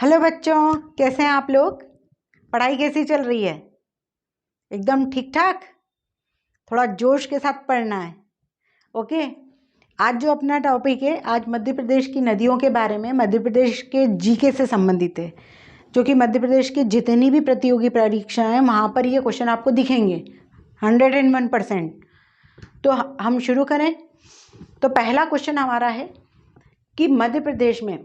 Hello बच्चों, कैसे हैं आप लोग। पढ़ाई कैसी चल रही है? एकदम ठीक ठाक। थोड़ा जोश के साथ पढ़ना है। ओके। आज जो अपना टॉपिक है, आज मध्य प्रदेश की नदियों के बारे में, मध्य प्रदेश के जीके से संबंधित है, जो कि मध्य प्रदेश की जितनी भी प्रतियोगी परीक्षाएं हैं वहाँ पर ये क्वेश्चन आपको दिखेंगे 101%। तो हम शुरू करें। तो पहला क्वेश्चन हमारा है कि मध्य प्रदेश में,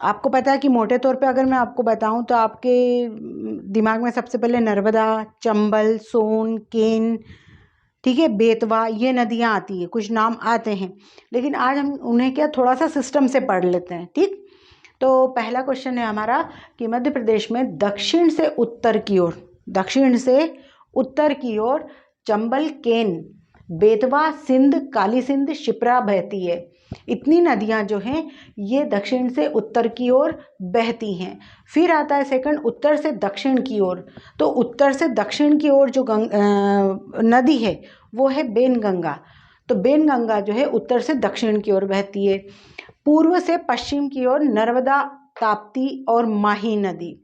आपको पता है कि मोटे तौर पे अगर मैं आपको बताऊं तो आपके दिमाग में सबसे पहले नर्मदा, चंबल, सोन, केन, ठीक है, बेतवा, ये नदियां आती है, कुछ नाम आते हैं, लेकिन आज हम उन्हें क्या थोड़ा सा सिस्टम से पढ़ लेते हैं। ठीक। तो पहला क्वेश्चन है हमारा कि मध्य प्रदेश में दक्षिण से उत्तर की ओर, दक्षिण से उत्तर की ओर चंबल, केन, बेतवा, सिंध, काली सिंध, शिप्रा बहती है। इतनी नदियां जो हैं ये दक्षिण से उत्तर की ओर बहती हैं। फिर आता है सेकंड, उत्तर से दक्षिण की ओर। तो उत्तर से दक्षिण की ओर जो नदी है वो है बेनगंगा। तो बेनगंगा जो है उत्तर से दक्षिण की ओर बहती है। पूर्व से पश्चिम की ओर नर्मदा, ताप्ती और माही नदी।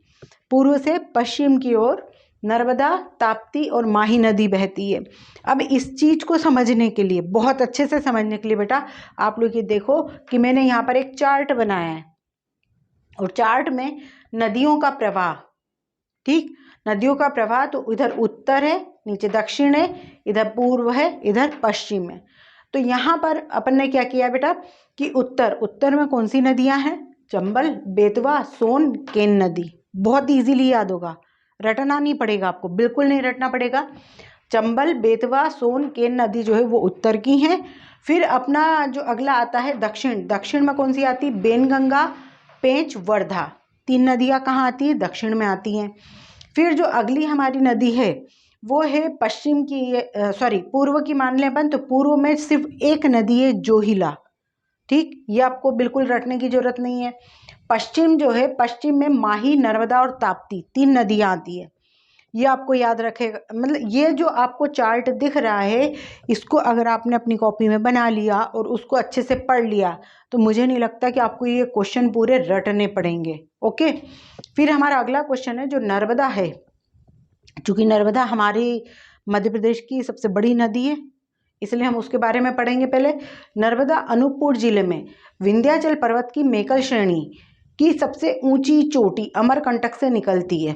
पूर्व से पश्चिम की ओर नर्मदा, ताप्ती और माही नदी बहती है। अब इस चीज को समझने के लिए, बहुत अच्छे से समझने के लिए बेटा, आप लोग ये देखो कि मैंने यहाँ पर एक चार्ट बनाया है और चार्ट में नदियों का प्रवाह, ठीक, नदियों का प्रवाह, तो इधर उत्तर है, नीचे दक्षिण है, इधर पूर्व है, इधर पश्चिम है। तो यहाँ पर अपन ने क्या किया बेटा कि उत्तर में कौन सी नदियां हैं? चंबल, बेतवा, सोन, केन नदी। बहुत इजीली याद होगा, रटना नहीं पड़ेगा आपको, बिल्कुल नहीं रटना पड़ेगा। चंबल, बेतवा, सोन, केन नदी जो है वो उत्तर की हैं। फिर अपना जो अगला आता है दक्षिण, दक्षिण में कौन सी आती है? बेनगंगा, पेंच, वर्धा। तीन नदियां कहाँ आती है? दक्षिण में आती हैं। फिर जो अगली हमारी नदी है वो है पश्चिम की, पूर्व की मान लें अपन, तो पूर्व में सिर्फ एक नदी है, जोहिला। ठीक, ये आपको बिल्कुल रटने की जरूरत नहीं है। पश्चिम जो है, पश्चिम में माही, नर्मदा और ताप्ती, तीन नदियां आती है। ये आपको याद रखेगा, मतलब ये जो आपको चार्ट दिख रहा है, इसको अगर आपने अपनी कॉपी में बना लिया और उसको अच्छे से पढ़ लिया तो मुझे नहीं लगता कि आपको ये क्वेश्चन पूरे रटने पड़ेंगे। ओके। फिर हमारा अगला क्वेश्चन है जो नर्मदा है। चूंकि नर्मदा हमारी मध्य प्रदेश की सबसे बड़ी नदी है, इसलिए हम उसके बारे में पढ़ेंगे पहले। नर्मदा अनूपपुर जिले में विंध्याचल पर्वत की मेकल श्रेणी की सबसे ऊंची चोटी अमरकंटक से निकलती है।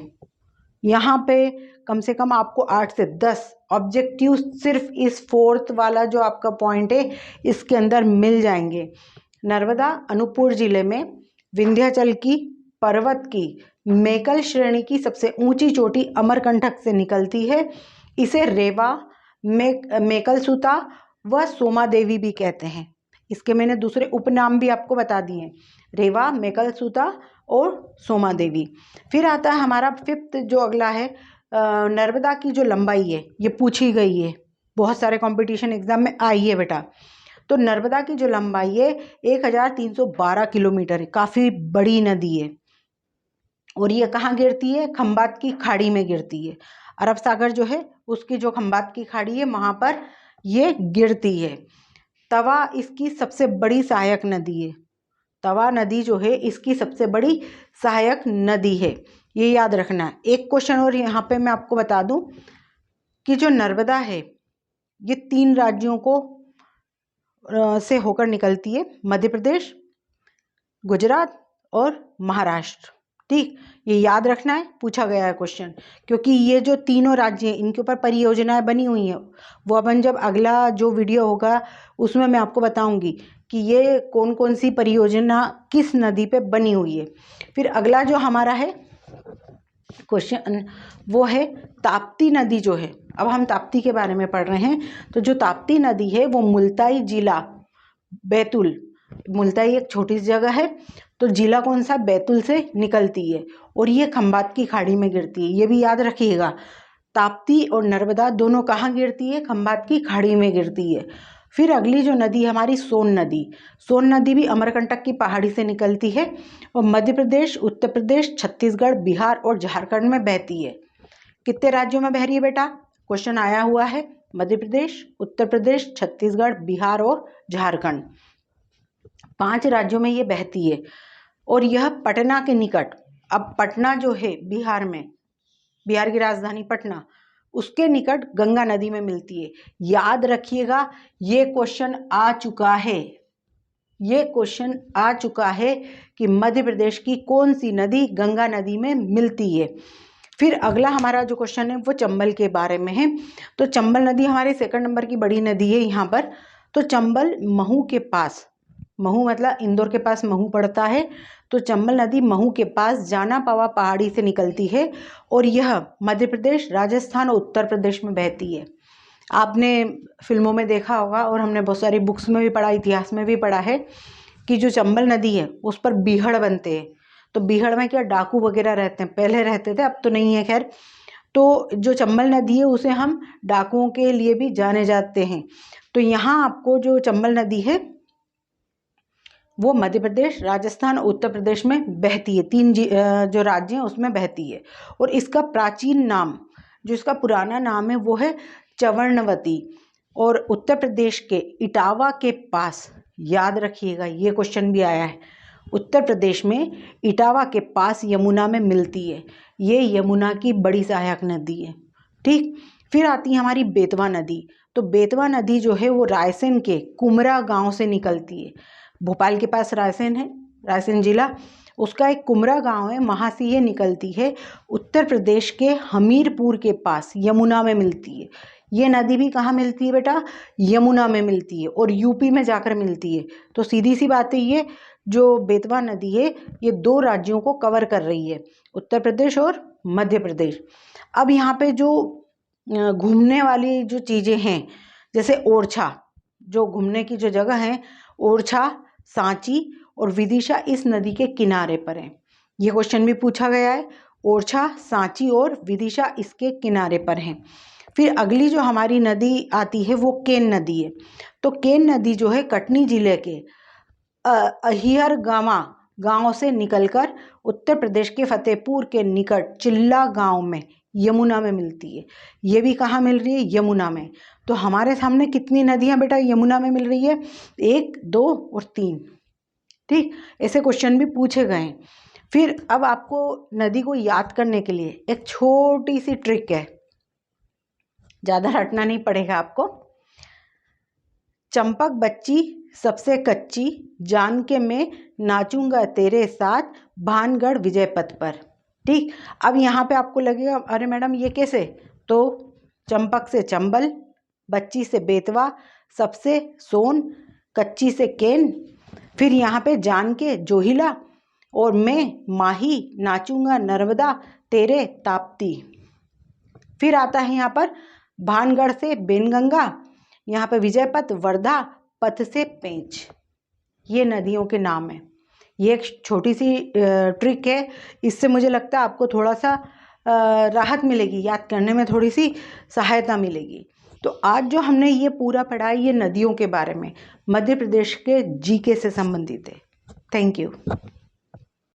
यहाँ पे कम से कम आपको 8 से 10 ऑब्जेक्टिव सिर्फ इस फोर्थ वाला जो आपका पॉइंट है इसके अंदर मिल जाएंगे। नर्मदा अनूपपुर जिले में विंध्याचल की पर्वत की मेकल श्रेणी की सबसे ऊंची चोटी अमरकंटक से निकलती है। इसे रेवा, मेकल सूता व सोमा देवी भी कहते हैं। इसके मैंने दूसरे उपनाम भी आपको बता दिए, रेवा, मेकल सूता और सोमा देवी। फिर आता है हमारा फिफ्थ जो अगला है, नर्मदा की जो लंबाई है, ये पूछी गई है, बहुत सारे कंपटीशन एग्जाम में आई है बेटा। तो नर्मदा की जो लंबाई है 1312 किलोमीटर है, काफ़ी बड़ी नदी है। और ये कहाँ गिरती है? खंबात की खाड़ी में गिरती है। अरब सागर जो है उसकी जो खंबात की खाड़ी है वहाँ पर ये गिरती है। तवा इसकी सबसे बड़ी सहायक नदी है। तवा नदी जो है इसकी सबसे बड़ी सहायक नदी है, ये याद रखना है। एक क्वेश्चन और यहाँ पे मैं आपको बता दूं कि जो नर्मदा है ये 3 राज्यों को से होकर निकलती है, मध्य प्रदेश, गुजरात और महाराष्ट्र। ठीक, ये याद रखना है, पूछा गया है क्वेश्चन, क्योंकि ये जो तीनों राज्य हैं इनके ऊपर परियोजनाएं बनी हुई हैं। वो अपन जब अगला जो वीडियो होगा उसमें मैं आपको बताऊंगी कि ये कौन कौन सी परियोजना किस नदी पे बनी हुई है। फिर अगला जो हमारा है क्वेश्चन वो है ताप्ती नदी जो है। अब हम ताप्ती के बारे में पढ़ रहे हैं। तो जो ताप्ती नदी है वो मुल्ताई जिला बैतूल, मुल्ताई एक छोटी सी जगह है, तो जिला कौन सा? बैतूल से निकलती है और ये खंबात की खाड़ी में गिरती है। ये भी याद रखिएगा, ताप्ती और नर्मदा दोनों कहाँ गिरती है? खंबात की खाड़ी में गिरती है। फिर अगली जो नदी हमारी सोन नदी, सोन नदी भी अमरकंटक की पहाड़ी से निकलती है और मध्य प्रदेश, उत्तर प्रदेश, छत्तीसगढ़, बिहार और झारखंड में बहती है। कितने राज्यों में बह रही है बेटा? क्वेश्चन आया हुआ है, मध्य प्रदेश, उत्तर प्रदेश, छत्तीसगढ़, बिहार और झारखंड, 5 राज्यों में ये बहती है। और यह पटना के निकट अब पटना जो है बिहार में, बिहार की राजधानी पटना, उसके निकट गंगा नदी में मिलती है। याद रखिएगा, ये क्वेश्चन आ चुका है, ये क्वेश्चन आ चुका है कि मध्य प्रदेश की कौन सी नदी गंगा नदी में मिलती है। फिर अगला हमारा जो क्वेश्चन है वो चंबल के बारे में है। तो चंबल नदी हमारी 2nd नंबर की बड़ी नदी है यहाँ पर। तो चंबल महू के पास, महू मतलब इंदौर के पास महू पड़ता है, तो चंबल नदी महू के पास जाना पावा पहाड़ी से निकलती है और यह मध्य प्रदेश, राजस्थान और उत्तर प्रदेश में बहती है। आपने फिल्मों में देखा होगा और हमने बहुत सारी बुक्स में भी पढ़ा, इतिहास में भी पढ़ा है कि जो चंबल नदी है उस पर बीहड़ बनते हैं। तो बीहड़ में क्या डाकू वगैरह रहते हैं, पहले रहते थे, अब तो नहीं है खैर। तो जो चंबल नदी है उसे हम डाकुओं के लिए भी जाने जाते हैं। तो यहाँ आपको जो चंबल नदी है वो मध्य प्रदेश, राजस्थान और उत्तर प्रदेश में बहती है। 3 जो राज्य हैं उसमें बहती है। और इसका प्राचीन नाम, जो इसका पुराना नाम है वो है चवर्णवती। और उत्तर प्रदेश के इटावा के पास, याद रखिएगा ये क्वेश्चन भी आया है, उत्तर प्रदेश में इटावा के पास यमुना में मिलती है। ये यमुना की बड़ी सहायक नदी है। ठीक, फिर आती है हमारी बेतवा नदी। तो बेतवा नदी जो है वो रायसेन के कुमरा गांव से निकलती है। भोपाल के पास रायसेन है, रायसेन जिला, उसका एक कुमरा गांव है, वहाँ से ये निकलती है। उत्तर प्रदेश के हमीरपुर के पास यमुना में मिलती है। ये नदी भी कहाँ मिलती है बेटा? यमुना में मिलती है और यूपी में जाकर मिलती है। तो सीधी सी बात है, ये जो बेतवा नदी है ये 2 राज्यों को कवर कर रही है, उत्तर प्रदेश और मध्य प्रदेश। अब यहाँ पे जो घूमने वाली जो चीज़ें हैं, जैसे ओरछा, जो घूमने की जो जगह है, ओरछा, सांची और विदिशा इस नदी के किनारे पर है। ये क्वेश्चन भी पूछा गया है, ओरछा, सांची और विदिशा इसके किनारे पर हैं। फिर अगली जो हमारी नदी आती है वो केन नदी है। तो केन नदी जो है कटनी जिले के अहियर गांव से निकलकर उत्तर प्रदेश के फतेहपुर के निकट चिल्ला गांव में यमुना में मिलती है। ये भी कहाँ मिल रही है? यमुना में। तो हमारे सामने कितनी नदियाँ बेटा यमुना में मिल रही है? 1, 2 और 3। ठीक, ऐसे क्वेश्चन भी पूछे गए हैं। फिर अब आपको नदी को याद करने के लिए एक छोटी सी ट्रिक है, ज़्यादा रटना नहीं पड़ेगा आपको। चंपक बच्ची सबसे कच्ची, जान के मैं नाचूंगा तेरे साथ, भानगढ़ विजय पथ पर। ठीक, अब यहाँ पे आपको लगेगा अरे मैडम ये कैसे? तो चंपक से चंबल, बच्ची से बेतवा, सबसे सोन, कच्ची से केन, फिर यहाँ पे जान के जोहिला और मैं माही, नाचूंगा नर्मदा तेरे ताप्ती। फिर आता है यहाँ पर भानगढ़ से बेनगंगा, यहाँ पे विजय पथ, वर्धा, पथ से पेंच। ये नदियों के नाम हैं। ये एक छोटी सी ट्रिक है, इससे मुझे लगता है आपको थोड़ा सा राहत मिलेगी, याद करने में थोड़ी सी सहायता मिलेगी। तो आज जो हमने ये पूरा पढ़ा है ये नदियों के बारे में, मध्य प्रदेश के जीके से संबंधित है। Thank you.